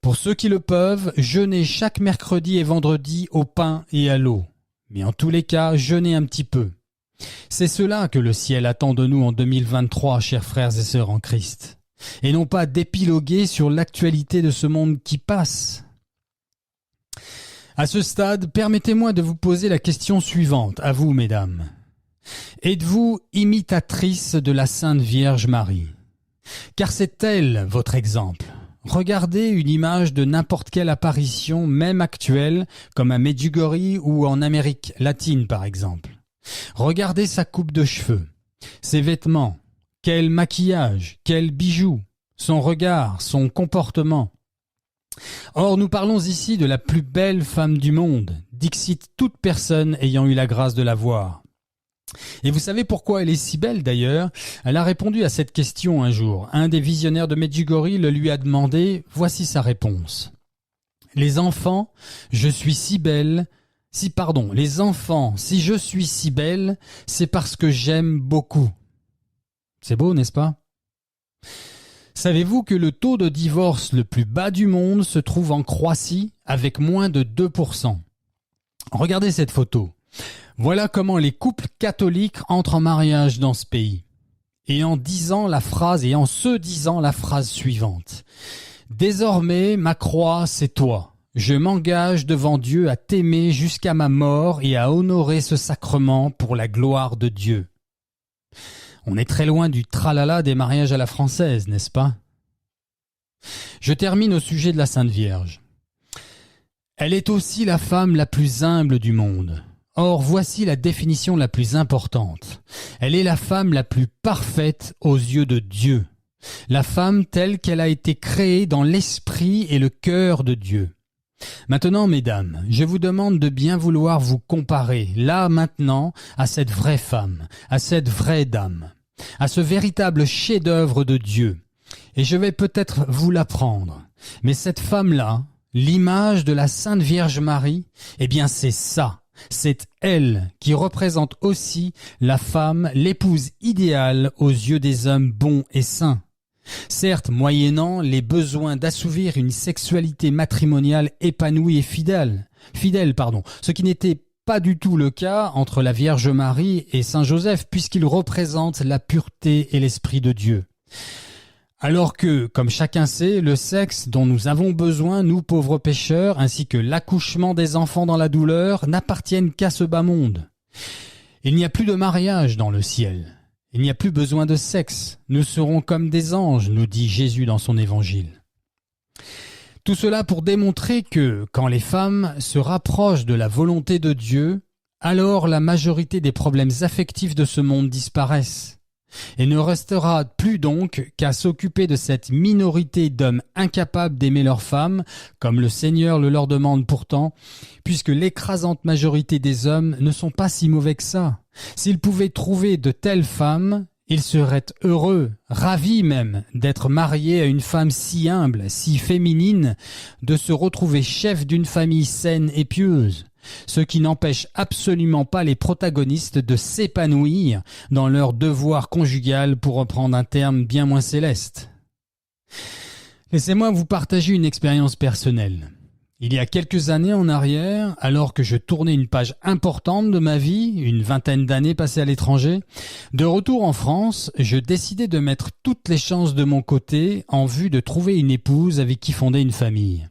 Pour ceux qui le peuvent, jeûnez chaque mercredi et vendredi au pain et à l'eau. Mais en tous les cas, jeûnez un petit peu. C'est cela que le ciel attend de nous en 2023, chers frères et sœurs en Christ. Et non pas d'épiloguer sur l'actualité de ce monde qui passe. À ce stade, permettez-moi de vous poser la question suivante, à vous, mesdames. Êtes-vous imitatrice de la Sainte Vierge Marie? Car c'est elle votre exemple. Regardez une image de n'importe quelle apparition, même actuelle, comme à Medjugorje ou en Amérique latine par exemple. Regardez sa coupe de cheveux, ses vêtements, quel maquillage, quels bijoux, son regard, son comportement. Or, nous parlons ici de la plus belle femme du monde, dixit toute personne ayant eu la grâce de la voir. Et vous savez pourquoi elle est si belle d'ailleurs? Elle a répondu à cette question un jour. Un des visionnaires de Medjugorje le lui a demandé, voici sa réponse. Les enfants, je suis si belle, les enfants, si je suis si belle, c'est parce que j'aime beaucoup. C'est beau, n'est-ce pas? Savez-vous que le taux de divorce le plus bas du monde se trouve en Croatie avec moins de 2%? Regardez cette photo. Voilà comment les couples catholiques entrent en mariage dans ce pays. Et en se disant la phrase suivante. Désormais, ma croix, c'est toi. Je m'engage devant Dieu à t'aimer jusqu'à ma mort et à honorer ce sacrement pour la gloire de Dieu. On est très loin du tralala des mariages à la française, n'est-ce pas? Je termine au sujet de la Sainte Vierge. Elle est aussi la femme la plus humble du monde. Or, voici la définition la plus importante. Elle est la femme la plus parfaite aux yeux de Dieu. La femme telle qu'elle a été créée dans l'esprit et le cœur de Dieu. Maintenant, mesdames, je vous demande de bien vouloir vous comparer, là, maintenant, à cette vraie femme, à cette vraie dame, à ce véritable chef-d'œuvre de Dieu. Et je vais peut-être vous l'apprendre. Mais cette femme-là, l'image de la Sainte Vierge Marie, eh bien c'est ça. C'est elle qui représente aussi la femme, l'épouse idéale aux yeux des hommes bons et saints. Certes, moyennant les besoins d'assouvir une sexualité matrimoniale épanouie et fidèle, ce qui n'était pas du tout le cas entre la Vierge Marie et Saint Joseph, puisqu'ils représentent la pureté et l'Esprit de Dieu. Alors que, comme chacun sait, le sexe dont nous avons besoin, nous pauvres pécheurs, ainsi que l'accouchement des enfants dans la douleur, n'appartiennent qu'à ce bas monde. Il n'y a plus de mariage dans le ciel. Il n'y a plus besoin de sexe. Nous serons comme des anges, nous dit Jésus dans son évangile. Tout cela pour démontrer que, quand les femmes se rapprochent de la volonté de Dieu, alors la majorité des problèmes affectifs de ce monde disparaissent. Et ne restera plus donc qu'à s'occuper de cette minorité d'hommes incapables d'aimer leurs femmes, comme le Seigneur le leur demande pourtant, puisque l'écrasante majorité des hommes ne sont pas si mauvais que ça. S'ils pouvaient trouver de telles femmes, ils seraient heureux, ravis même, d'être mariés à une femme si humble, si féminine, de se retrouver chef d'une famille saine et pieuse. Ce qui n'empêche absolument pas les protagonistes de s'épanouir dans leur devoir conjugal, pour reprendre un terme bien moins céleste. Laissez-moi vous partager une expérience personnelle. Il y a quelques années en arrière, alors que je tournais une page importante de ma vie, une vingtaine d'années passées à l'étranger, de retour en France, je décidai de mettre toutes les chances de mon côté en vue de trouver une épouse avec qui fonder une famille.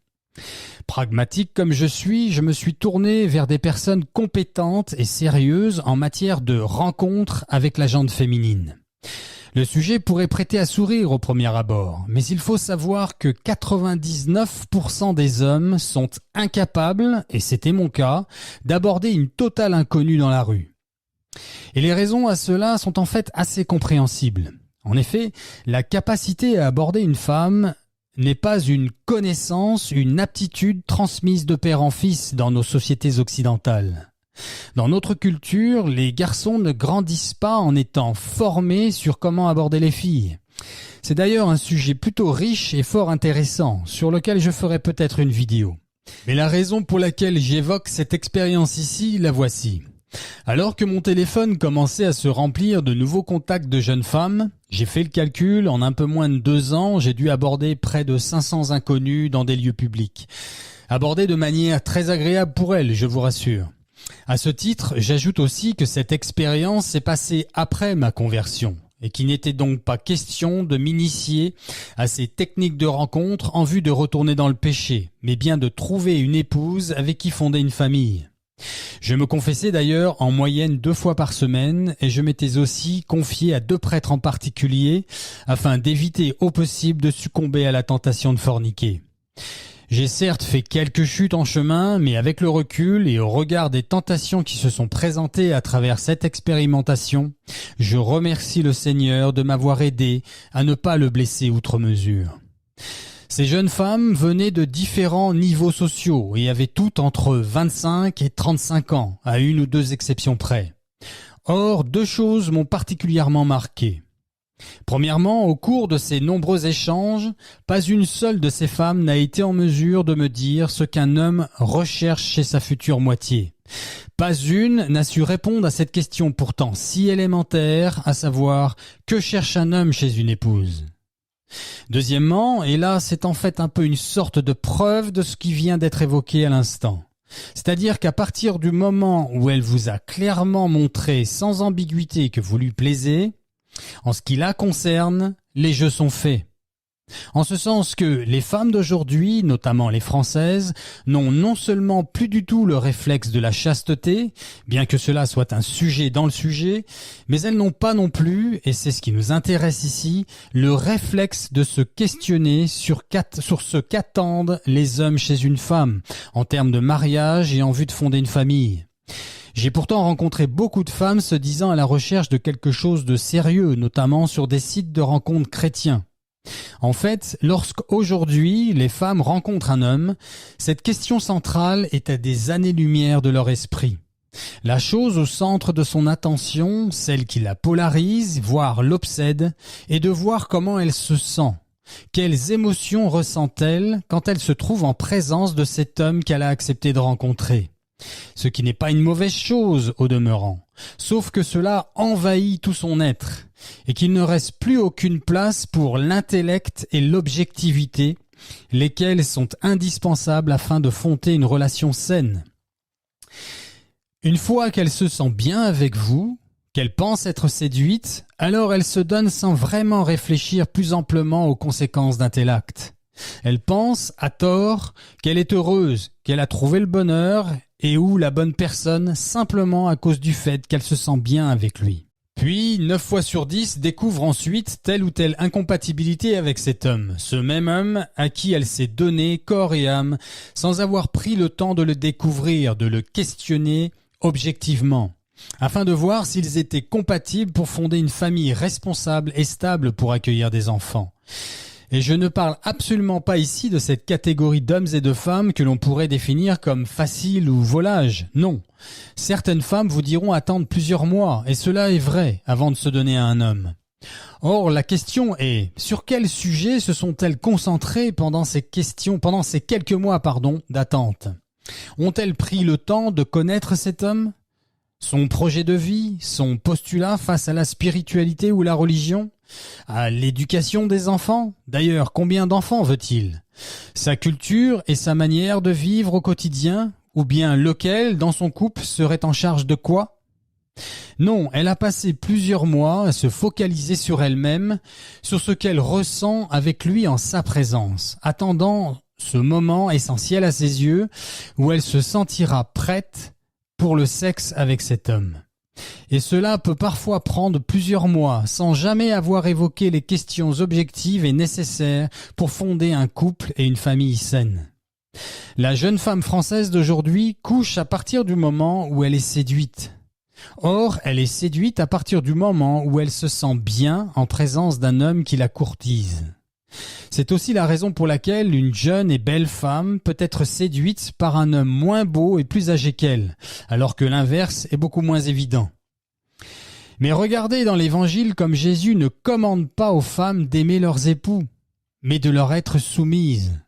Pragmatique comme je me suis tourné vers des personnes compétentes et sérieuses en matière de rencontres avec la gente féminine. Le sujet pourrait prêter à sourire au premier abord, mais il faut savoir que 99% des hommes sont incapables, et c'était mon cas, d'aborder une totale inconnue dans la rue. Et les raisons à cela sont en fait assez compréhensibles. En effet, la capacité à aborder une femme n'est pas une connaissance, une aptitude transmise de père en fils dans nos sociétés occidentales. Dans notre culture, les garçons ne grandissent pas en étant formés sur comment aborder les filles. C'est d'ailleurs un sujet plutôt riche et fort intéressant, sur lequel je ferai peut-être une vidéo. Mais la raison pour laquelle j'évoque cette expérience ici, la voici. Alors que mon téléphone commençait à se remplir de nouveaux contacts de jeunes femmes, J'ai fait le calcul, en un peu moins de 2 ans, j'ai dû aborder près de 500 inconnus dans des lieux publics. Aborder de manière très agréable pour elles, je vous rassure. À ce titre, j'ajoute aussi que cette expérience s'est passée après ma conversion et qu'il n'était donc pas question de m'initier à ces techniques de rencontre en vue de retourner dans le péché, mais bien de trouver une épouse avec qui fonder une famille. Je me confessais d'ailleurs en moyenne 2 fois par semaine et je m'étais aussi confié à 2 prêtres en particulier afin d'éviter au possible de succomber à la tentation de forniquer. J'ai certes fait quelques chutes en chemin, mais avec le recul et au regard des tentations qui se sont présentées à travers cette expérimentation, je remercie le Seigneur de m'avoir aidé à ne pas le blesser outre mesure. Ces jeunes femmes venaient de différents niveaux sociaux et avaient toutes entre 25 et 35 ans, à 1 ou 2 exceptions près. Or, 2 choses m'ont particulièrement marqué. Premièrement, au cours de ces nombreux échanges, pas une seule de ces femmes n'a été en mesure de me dire ce qu'un homme recherche chez sa future moitié. Pas une n'a su répondre à cette question pourtant si élémentaire, à savoir « Que cherche un homme chez une épouse ?» Deuxièmement, et là c'est en fait un peu une sorte de preuve de ce qui vient d'être évoqué à l'instant. C'est-à-dire qu'à partir du moment où elle vous a clairement montré sans ambiguïté que vous lui plaisez, en ce qui la concerne, les jeux sont faits. En ce sens que les femmes d'aujourd'hui, notamment les françaises, n'ont non seulement plus du tout le réflexe de la chasteté, bien que cela soit un sujet dans le sujet, mais elles n'ont pas non plus, et c'est ce qui nous intéresse ici, le réflexe de se questionner sur ce qu'attendent les hommes chez une femme, en termes de mariage et en vue de fonder une famille. J'ai pourtant rencontré beaucoup de femmes se disant à la recherche de quelque chose de sérieux, notamment sur des sites de rencontres chrétiens. En fait, lorsqu'aujourd'hui les femmes rencontrent un homme, cette question centrale est à des années-lumière de leur esprit. La chose au centre de son attention, celle qui la polarise, voire l'obsède, est de voir comment elle se sent. Quelles émotions ressent-elle quand elle se trouve en présence de cet homme qu'elle a accepté de rencontrer ? Ce qui n'est pas une mauvaise chose au demeurant, sauf que cela envahit tout son être, et qu'il ne reste plus aucune place pour l'intellect et l'objectivité, lesquels sont indispensables afin de fonder une relation saine. Une fois qu'elle se sent bien avec vous, qu'elle pense être séduite, alors elle se donne sans vraiment réfléchir plus amplement aux conséquences d'un tel acte. Elle pense, à tort, qu'elle est heureuse, qu'elle a trouvé le bonheur et ou la bonne personne simplement à cause du fait qu'elle se sent bien avec lui. Puis, 9 fois sur 10 découvre ensuite telle ou telle incompatibilité avec cet homme, ce même homme à qui elle s'est donné corps et âme, sans avoir pris le temps de le découvrir, de le questionner objectivement, afin de voir s'ils étaient compatibles pour fonder une famille responsable et stable pour accueillir des enfants. Et je ne parle absolument pas ici de cette catégorie d'hommes et de femmes que l'on pourrait définir comme facile ou volage. Non. Certaines femmes vous diront attendre plusieurs mois, et cela est vrai, avant de se donner à un homme. Or, la question est, sur quel sujet se sont-elles concentrées pendant ces quelques mois, d'attente? Ont-elles pris le temps de connaître cet homme? Son projet de vie, son postulat face à la spiritualité ou la religion, à l'éducation des enfants? D'ailleurs, combien d'enfants veut-il? Sa culture et sa manière de vivre au quotidien? Ou bien lequel, dans son couple, serait en charge de quoi? Non, elle a passé plusieurs mois à se focaliser sur elle-même, sur ce qu'elle ressent avec lui en sa présence, attendant ce moment essentiel à ses yeux où elle se sentira prête pour le sexe avec cet homme. Et cela peut parfois prendre plusieurs mois sans jamais avoir évoqué les questions objectives et nécessaires pour fonder un couple et une famille saine. La jeune femme française d'aujourd'hui couche à partir du moment où elle est séduite. Or, elle est séduite à partir du moment où elle se sent bien en présence d'un homme qui la courtise. C'est aussi la raison pour laquelle une jeune et belle femme peut être séduite par un homme moins beau et plus âgé qu'elle, alors que l'inverse est beaucoup moins évident. Mais regardez dans l'Évangile comme Jésus ne commande pas aux femmes d'aimer leurs époux, mais de leur être soumises.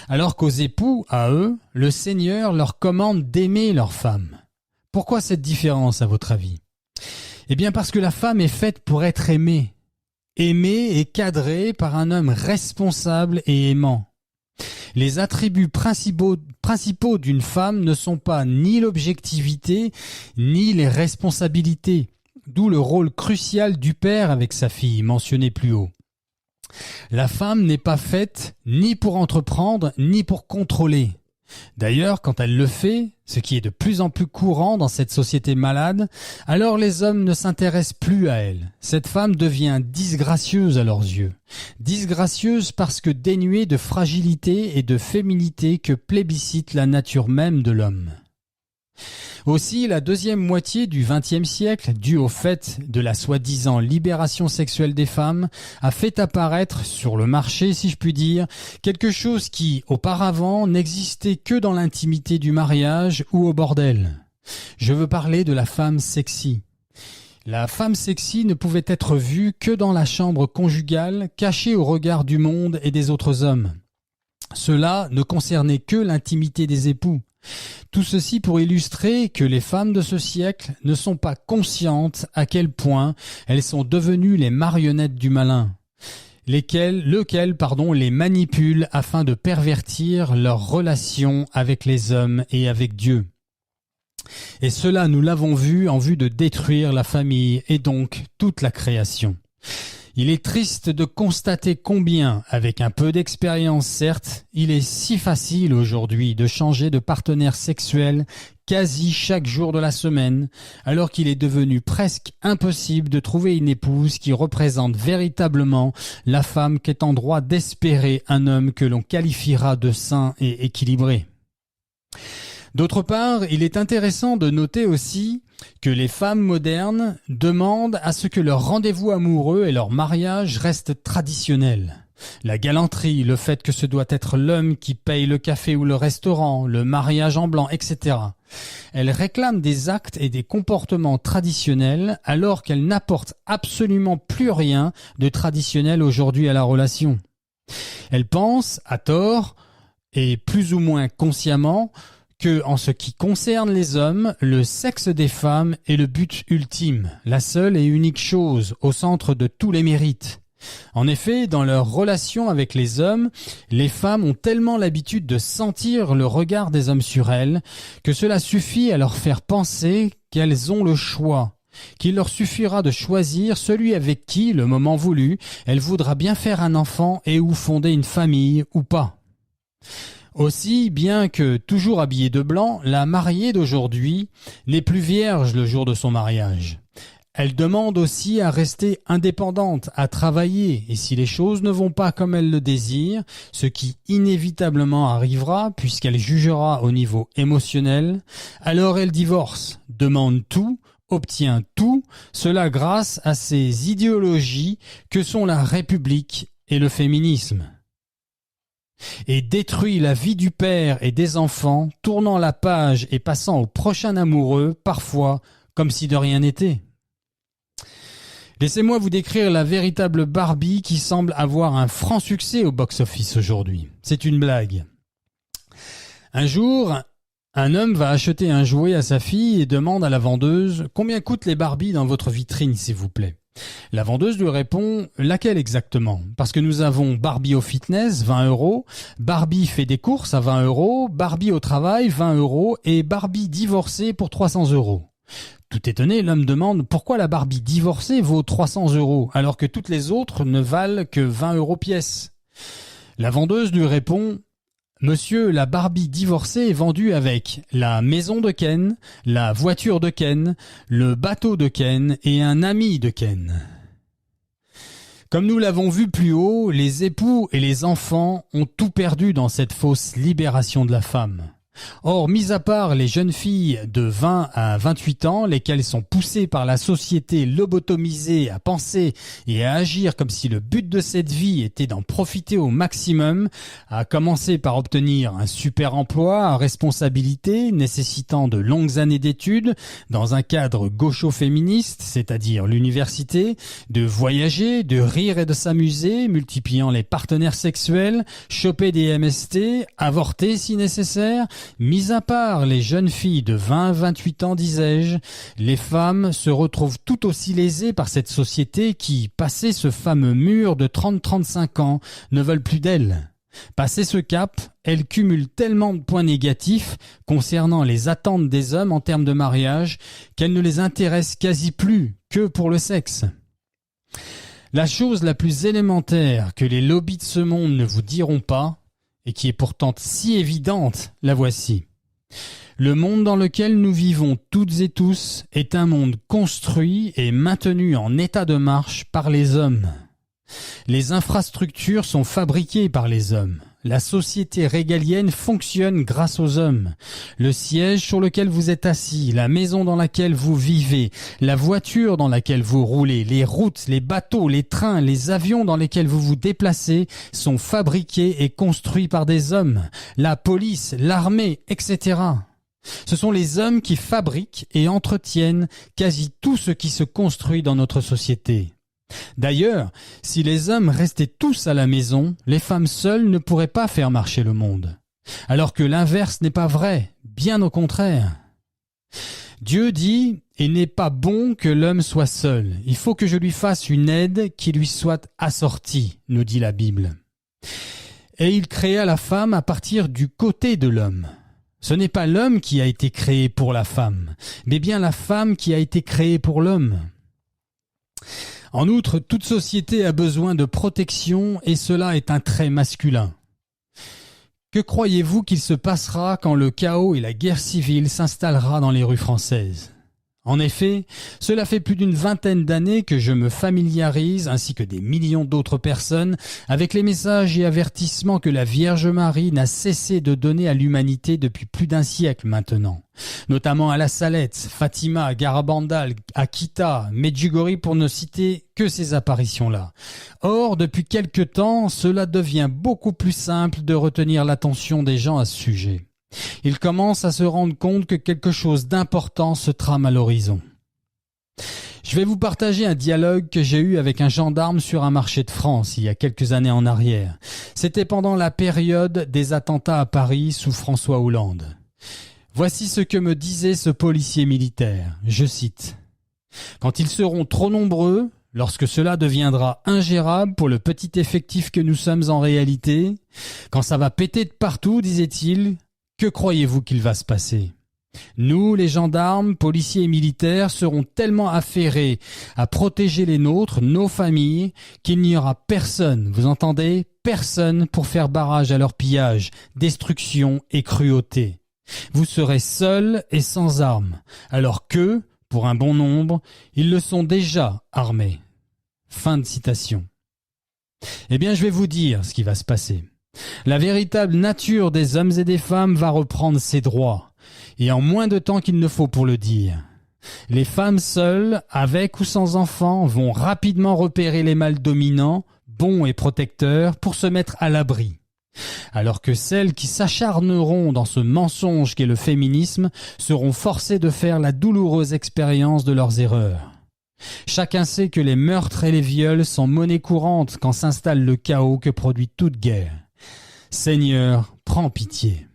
Alors qu'aux époux, à eux, le Seigneur leur commande d'aimer leurs femmes. Pourquoi cette différence à votre avis? Eh bien parce que la femme est faite pour être aimée. aimée et cadrée par un homme responsable et aimant. Les attributs principaux d'une femme ne sont pas ni l'objectivité, ni les responsabilités, d'où le rôle crucial du père avec sa fille, mentionné plus haut. La femme n'est pas faite ni pour entreprendre, ni pour contrôler. D'ailleurs, quand elle le fait, ce qui est de plus en plus courant dans cette société malade, alors les hommes ne s'intéressent plus à elle. Cette femme devient disgracieuse à leurs yeux. Disgracieuse parce que dénuée de fragilité et de féminité que plébiscite la nature même de l'homme. Aussi, la deuxième moitié du XXe siècle, due au fait de la soi-disant libération sexuelle des femmes, a fait apparaître sur le marché, si je puis dire, quelque chose qui, auparavant, n'existait que dans l'intimité du mariage ou au bordel. Je veux parler de la femme sexy. La femme sexy ne pouvait être vue que dans la chambre conjugale, cachée au regard du monde et des autres hommes. Cela ne concernait que l'intimité des époux. Tout ceci pour illustrer que les femmes de ce siècle ne sont pas conscientes à quel point elles sont devenues les marionnettes du malin, lequel les manipule afin de pervertir leurs relations avec les hommes et avec Dieu. Et cela, nous l'avons vu en vue de détruire la famille et donc toute la création. Il est triste de constater combien, avec un peu d'expérience certes, il est si facile aujourd'hui de changer de partenaire sexuel quasi chaque jour de la semaine, alors qu'il est devenu presque impossible de trouver une épouse qui représente véritablement la femme qu'est en droit d'espérer un homme que l'on qualifiera de sain et équilibré. D'autre part, il est intéressant de noter aussi que les femmes modernes demandent à ce que leur rendez-vous amoureux et leur mariage restent traditionnels. La galanterie, le fait que ce doit être l'homme qui paye le café ou le restaurant, le mariage en blanc, etc. Elles réclament des actes et des comportements traditionnels alors qu'elles n'apportent absolument plus rien de traditionnel aujourd'hui à la relation. Elles pensent, à tort, et plus ou moins consciemment, que, en ce qui concerne les hommes, le sexe des femmes est le but ultime, la seule et unique chose, au centre de tous les mérites. En effet, dans leur relation avec les hommes, les femmes ont tellement l'habitude de sentir le regard des hommes sur elles, que cela suffit à leur faire penser qu'elles ont le choix, qu'il leur suffira de choisir celui avec qui, le moment voulu, elle voudra bien faire un enfant et ou fonder une famille ou pas. Aussi, bien que toujours habillée de blanc, la mariée d'aujourd'hui n'est plus vierge le jour de son mariage. Elle demande aussi à rester indépendante, à travailler, et si les choses ne vont pas comme elle le désire, ce qui inévitablement arrivera puisqu'elle jugera au niveau émotionnel, alors elle divorce, demande tout, obtient tout, cela grâce à ces idéologies que sont la République et le féminisme. Et détruit la vie du père et des enfants, tournant la page et passant au prochain amoureux, parfois comme si de rien n'était. Laissez-moi vous décrire la véritable Barbie qui semble avoir un franc succès au box-office aujourd'hui. C'est une blague. Un jour, un homme va acheter un jouet à sa fille et demande à la vendeuse « Combien coûtent les Barbies dans votre vitrine, s'il vous plaît ?» La vendeuse lui répond « Laquelle exactement ? Parce que nous avons Barbie au fitness, 20 €, Barbie fait des courses à 20 €, Barbie au travail, 20 € et Barbie divorcée pour 300 €. Tout étonné, l'homme demande « Pourquoi la Barbie divorcée vaut 300 € alors que toutes les autres ne valent que 20 € pièce ?» La vendeuse lui répond « Monsieur, la Barbie divorcée est vendue avec la maison de Ken, la voiture de Ken, le bateau de Ken et un ami de Ken. » Comme nous l'avons vu plus haut, les époux et les enfants ont tout perdu dans cette fausse libération de la femme. Or, mis à part les jeunes filles de 20 à 28 ans, lesquelles sont poussées par la société lobotomisée à penser et à agir comme si le but de cette vie était d'en profiter au maximum, à commencer par obtenir un super emploi à responsabilité nécessitant de longues années d'études dans un cadre gaucho-féministe, c'est-à-dire l'université, de voyager, de rire et de s'amuser, multipliant les partenaires sexuels, choper des MST, avorter si nécessaire, Mis à part les jeunes filles de 20 à 28 ans, disais-je, les femmes se retrouvent tout aussi lésées par cette société qui, passé ce fameux mur de 30-35 ans, ne veulent plus d'elles. Passé ce cap, elles cumulent tellement de points négatifs concernant les attentes des hommes en termes de mariage qu'elles ne les intéressent quasi plus que pour le sexe. La chose la plus élémentaire que les lobbies de ce monde ne vous diront pas, et qui est pourtant si évidente, la voici. Le monde dans lequel nous vivons toutes et tous est un monde construit et maintenu en état de marche par les hommes. Les infrastructures sont fabriquées par les hommes. La société régalienne fonctionne grâce aux hommes. Le siège sur lequel vous êtes assis, la maison dans laquelle vous vivez, la voiture dans laquelle vous roulez, les routes, les bateaux, les trains, les avions dans lesquels vous vous déplacez sont fabriqués et construits par des hommes. La police, l'armée, etc. Ce sont les hommes qui fabriquent et entretiennent quasi tout ce qui se construit dans notre société. D'ailleurs, si les hommes restaient tous à la maison, les femmes seules ne pourraient pas faire marcher le monde. Alors que l'inverse n'est pas vrai, bien au contraire. Dieu dit « Il n'est pas bon que l'homme soit seul. Il faut que je lui fasse une aide qui lui soit assortie », nous dit la Bible. Et il créa la femme à partir du côté de l'homme. Ce n'est pas l'homme qui a été créé pour la femme, mais bien la femme qui a été créée pour l'homme. En outre, toute société a besoin de protection et cela est un trait masculin. Que croyez-vous qu'il se passera quand le chaos et la guerre civile s'installera dans les rues françaises ? En effet, cela fait plus d'une vingtaine d'années que je me familiarise, ainsi que des millions d'autres personnes, avec les messages et avertissements que la Vierge Marie n'a cessé de donner à l'humanité depuis plus d'un siècle maintenant. Notamment à La Salette, Fatima, Garabandal, Akita, Medjugorje pour ne citer que ces apparitions-là. Or, depuis quelque temps, cela devient beaucoup plus simple de retenir l'attention des gens à ce sujet. Ils commencent à se rendre compte que quelque chose d'important se trame à l'horizon. Je vais vous partager un dialogue que j'ai eu avec un gendarme sur un marché de France il y a quelques années en arrière. C'était pendant la période des attentats à Paris sous François Hollande. Voici ce que me disait ce policier militaire. Je cite. « Quand ils seront trop nombreux, lorsque cela deviendra ingérable pour le petit effectif que nous sommes en réalité, quand ça va péter de partout, disait-il, que croyez-vous qu'il va se passer ? Nous, les gendarmes, policiers et militaires, serons tellement affairés à protéger les nôtres, nos familles, qu'il n'y aura personne, vous entendez, personne pour faire barrage à leur pillage, destruction et cruauté. Vous serez seuls et sans armes, alors que, pour un bon nombre, ils le sont déjà armés. » Fin de citation. Eh bien, je vais vous dire ce qui va se passer. La véritable nature des hommes et des femmes va reprendre ses droits, et en moins de temps qu'il ne faut pour le dire. Les femmes seules, avec ou sans enfants, vont rapidement repérer les mâles dominants, bons et protecteurs, pour se mettre à l'abri. Alors que celles qui s'acharneront dans ce mensonge qu'est le féminisme seront forcées de faire la douloureuse expérience de leurs erreurs. Chacun sait que les meurtres et les viols sont monnaie courante quand s'installe le chaos que produit toute guerre. Seigneur, prends pitié.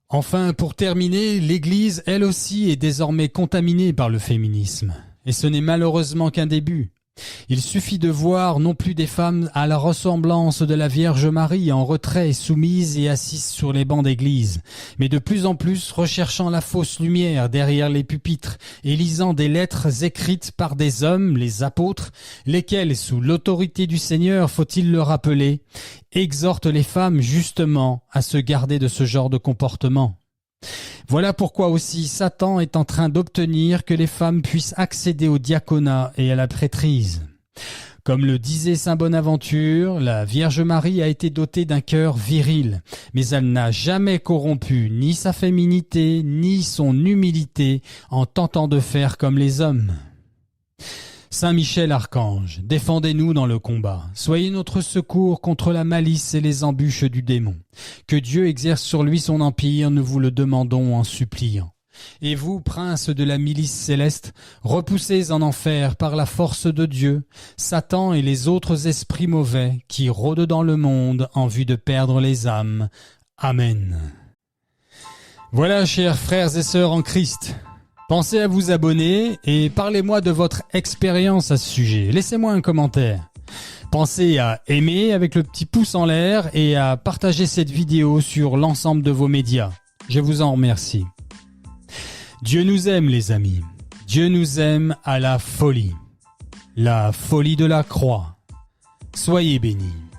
Enfin, pour terminer, l'Église, elle aussi, est désormais contaminée par le féminisme. Et ce n'est malheureusement qu'un début. Il suffit de voir non plus des femmes à la ressemblance de la Vierge Marie en retrait, soumises et assises sur les bancs d'église, mais de plus en plus recherchant la fausse lumière derrière les pupitres et lisant des lettres écrites par des hommes, les apôtres, lesquels, sous l'autorité du Seigneur, faut-il le rappeler, exhortent les femmes justement à se garder de ce genre de comportement. Voilà pourquoi aussi Satan est en train d'obtenir que les femmes puissent accéder au diaconat et à la prêtrise. Comme le disait saint Bonaventure, la Vierge Marie a été dotée d'un cœur viril, mais elle n'a jamais corrompu ni sa féminité ni son humilité en tentant de faire comme les hommes. Saint Michel Archange, défendez-nous dans le combat. Soyez notre secours contre la malice et les embûches du démon. Que Dieu exerce sur lui son empire, nous vous le demandons en suppliant. Et vous, princes de la milice céleste, repoussez en enfer par la force de Dieu, Satan et les autres esprits mauvais qui rôdent dans le monde en vue de perdre les âmes. Amen. Voilà, chers frères et sœurs en Christ, pensez à vous abonner et parlez-moi de votre expérience à ce sujet. Laissez-moi un commentaire. Pensez à aimer avec le petit pouce en l'air et à partager cette vidéo sur l'ensemble de vos médias. Je vous en remercie. Dieu nous aime, les amis. Dieu nous aime à la folie de la croix. Soyez bénis.